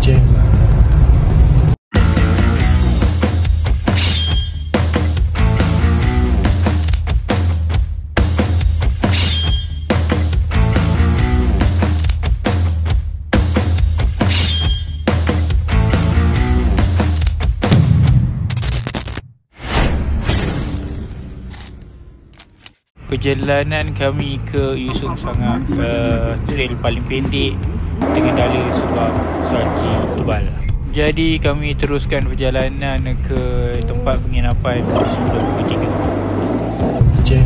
Jeng. Perjalanan kami ke Yusung sangat trail paling pendek terkendala sebab salji tebal. Jadi kami teruskan perjalanan ke tempat penginapan sebelum pukul 3.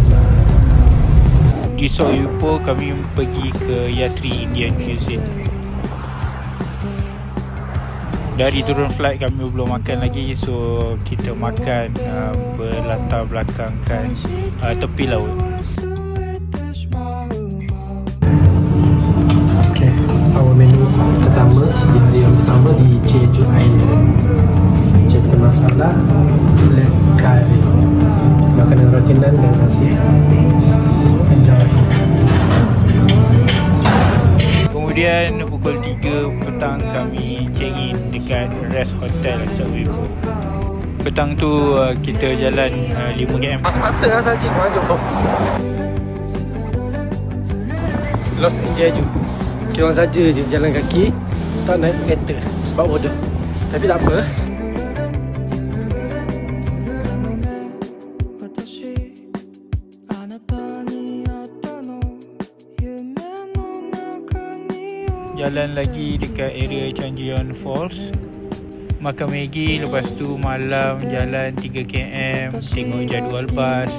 Di Sok Yupo kami pergi ke Yatri Indian Cuisine. Dari turun flight kami belum makan lagi, so kita makan berlatar belakangkan tepi laut. Our menu pertama di hari yang pertama di Jeju Island, chicken masala, leg curry, makanan roti nan dan nasi. Enjoy. Kemudian pukul 3 petang kami check in dekat Rest Hotel Sok Yupo. Petang tu kita jalan 5km. Mata lah saja kau jom. Lost in Jeju. Kita orang saja je jalan kaki, tak naik kereta sebab border. Tapi tak apa. Jalan lagi dekat area Chanjion Falls, makan Maggi, lepas tu malam jalan 3km, tengok jadual bas,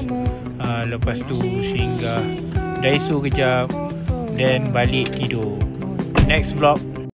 lepas tu singgah Daiso kejap, then balik tidur. Next vlog